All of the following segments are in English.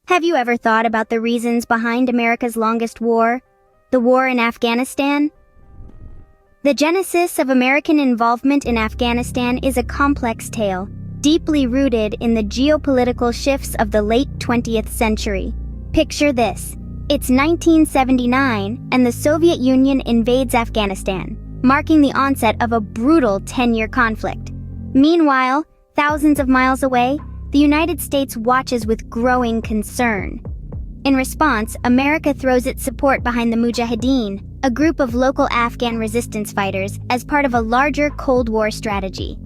Have you ever thought about the reasons behind America's longest war, the war in Afghanistan? The genesis of American involvement in Afghanistan is a complex tale, deeply rooted in the geopolitical shifts of the late 20th century. Picture this. It's 1979, and the Soviet Union invades Afghanistan, marking the onset of a brutal 10-year conflict. Meanwhile, thousands of miles away, the United States watches with growing concern. In response, America throws its support behind the Mujahideen, a group of local Afghan resistance fighters, as part of a larger Cold War strategy.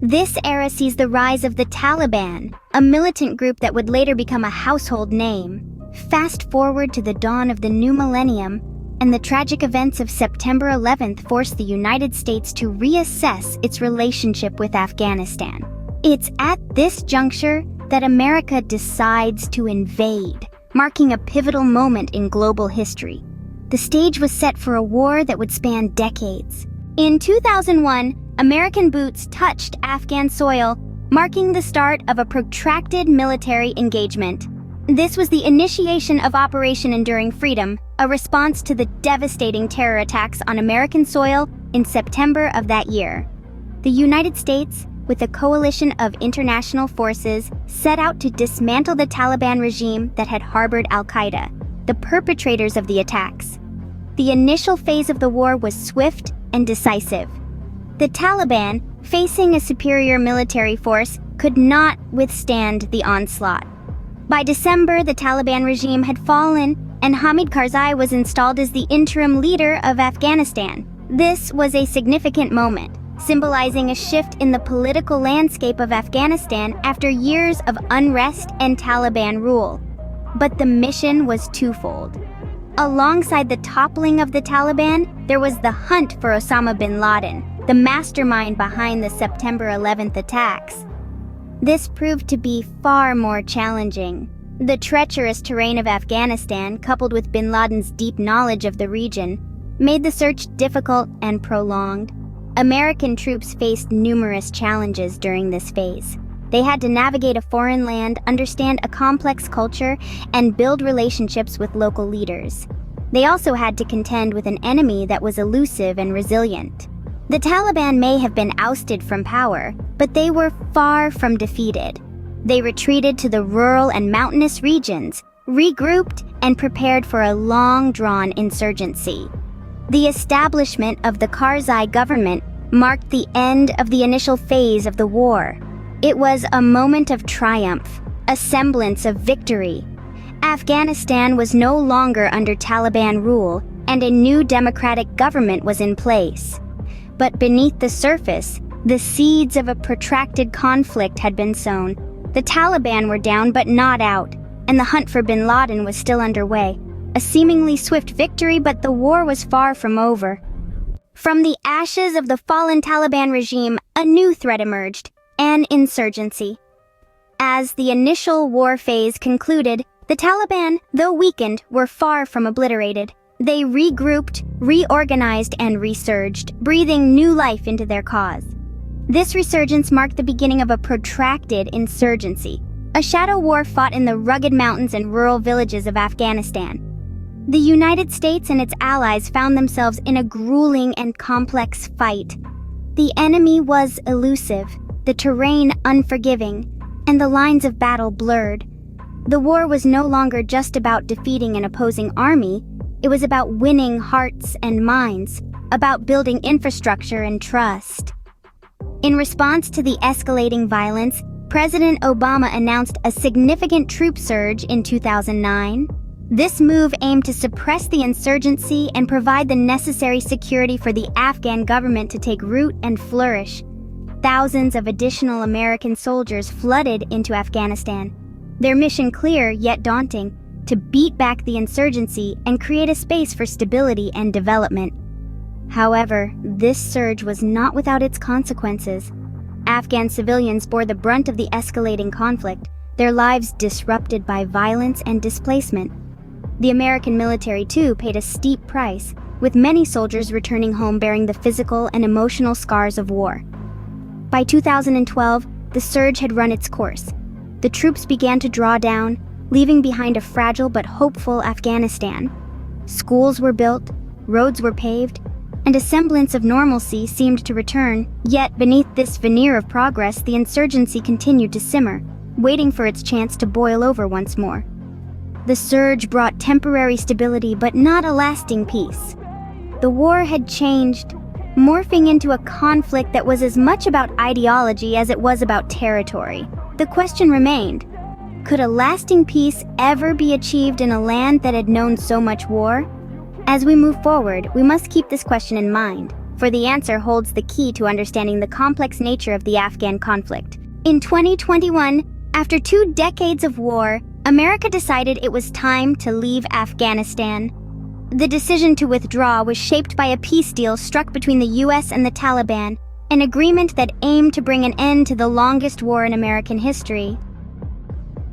This era sees the rise of the Taliban, a militant group that would later become a household name. Fast forward to the dawn of the new millennium, and the tragic events of September 11th forced the United States to reassess its relationship with Afghanistan. It's at this juncture that America decides to invade, marking a pivotal moment in global history. The stage was set for a war that would span decades. In 2001, American boots touched Afghan soil, marking the start of a protracted military engagement. This was the initiation of Operation Enduring Freedom, a response to the devastating terror attacks on American soil in September of that year. The United States, with a coalition of international forces, set out to dismantle the Taliban regime that had harbored al-Qaeda, the perpetrators of the attacks. The initial phase of the war was swift and decisive. The Taliban, facing a superior military force, could not withstand the onslaught. By December, the Taliban regime had fallen, and Hamid Karzai was installed as the interim leader of Afghanistan. This was a significant moment, symbolizing a shift in the political landscape of Afghanistan after years of unrest and Taliban rule. But the mission was twofold. Alongside the toppling of the Taliban, there was the hunt for Osama bin Laden, the mastermind behind the September 11th attacks. This proved to be far more challenging. The treacherous terrain of Afghanistan, coupled with bin Laden's deep knowledge of the region, made the search difficult and prolonged. American troops faced numerous challenges during this phase. They had to navigate a foreign land, understand a complex culture, and build relationships with local leaders. They also had to contend with an enemy that was elusive and resilient. The Taliban may have been ousted from power, but they were far from defeated. They retreated to the rural and mountainous regions, regrouped, and prepared for a long-drawn insurgency. The establishment of the Karzai government marked the end of the initial phase of the war. It was a moment of triumph, a semblance of victory. Afghanistan was no longer under Taliban rule, and a new democratic government was in place. But beneath the surface, the seeds of a protracted conflict had been sown. The Taliban were down but not out, and the hunt for bin Laden was still underway. A seemingly swift victory, but the war was far from over. From the ashes of the fallen Taliban regime, a new threat emerged: an insurgency. As the initial war phase concluded, the Taliban, though weakened, were far from obliterated. They regrouped, reorganized, and resurged, breathing new life into their cause. This resurgence marked the beginning of a protracted insurgency, a shadow war fought in the rugged mountains and rural villages of Afghanistan. The United States and its allies found themselves in a grueling and complex fight. The enemy was elusive, the terrain unforgiving, and the lines of battle blurred. The war was no longer just about defeating an opposing army. It was about winning hearts and minds, about building infrastructure and trust. In response to the escalating violence, President Obama announced a significant troop surge in 2009. This move aimed to suppress the insurgency and provide the necessary security for the Afghan government to take root and flourish. Thousands of additional American soldiers flooded into Afghanistan, their mission clear yet daunting: to beat back the insurgency and create a space for stability and development. However, this surge was not without its consequences. Afghan civilians bore the brunt of the escalating conflict, their lives disrupted by violence and displacement. The American military, too, paid a steep price, with many soldiers returning home bearing the physical and emotional scars of war. By 2012, the surge had run its course. The troops began to draw down, leaving behind a fragile but hopeful Afghanistan. Schools were built, roads were paved, and a semblance of normalcy seemed to return. Yet, beneath this veneer of progress, the insurgency continued to simmer, waiting for its chance to boil over once more. The surge brought temporary stability, but not a lasting peace. The war had changed, morphing into a conflict that was as much about ideology as it was about territory. The question remained, could a lasting peace ever be achieved in a land that had known so much war? As we move forward, we must keep this question in mind, for the answer holds the key to understanding the complex nature of the Afghan conflict. In 2021, after 2 decades of war, America decided it was time to leave Afghanistan. The decision to withdraw was shaped by a peace deal struck between the US and the Taliban, an agreement that aimed to bring an end to the longest war in American history.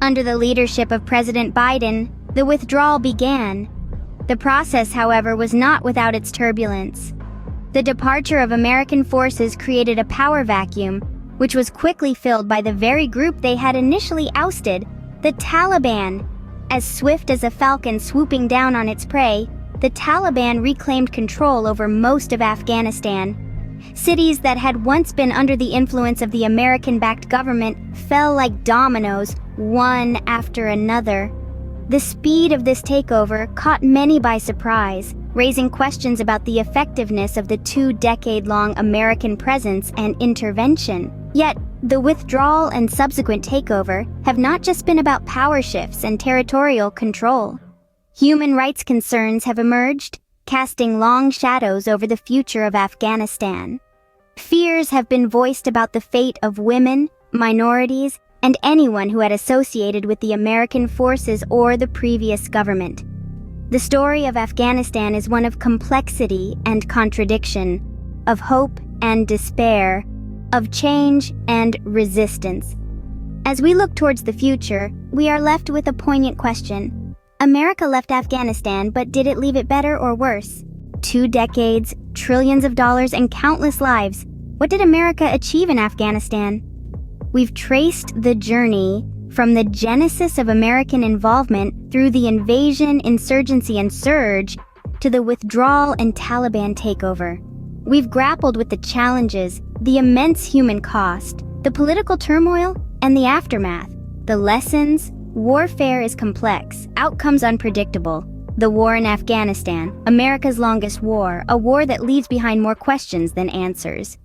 Under the leadership of President Biden, the withdrawal began. The process, however, was not without its turbulence. The departure of American forces created a power vacuum, which was quickly filled by the very group they had initially ousted, the Taliban. As swift as a falcon swooping down on its prey, the Taliban reclaimed control over most of Afghanistan. Cities that had once been under the influence of the American-backed government fell like dominoes, one after another. The speed of this takeover caught many by surprise, raising questions about the effectiveness of the 2-decade-long American presence and intervention. Yet, the withdrawal and subsequent takeover have not just been about power shifts and territorial control. Human rights concerns have emerged, casting long shadows over the future of Afghanistan. Fears have been voiced about the fate of women, minorities, and anyone who had associated with the American forces or the previous government. The story of Afghanistan is one of complexity and contradiction, of hope and despair, of change and resistance. As we look towards the future, we are left with a poignant question. America left Afghanistan, but did it leave it better or worse? 2 decades, trillions of dollars, and countless lives. What did America achieve in Afghanistan? We've traced the journey from the genesis of American involvement through the invasion, insurgency, and surge to the withdrawal and Taliban takeover. We've grappled with the challenges, the immense human cost, the political turmoil, and the aftermath. The lessons: warfare is complex, outcomes unpredictable. The war in Afghanistan, America's longest war, a war that leaves behind more questions than answers.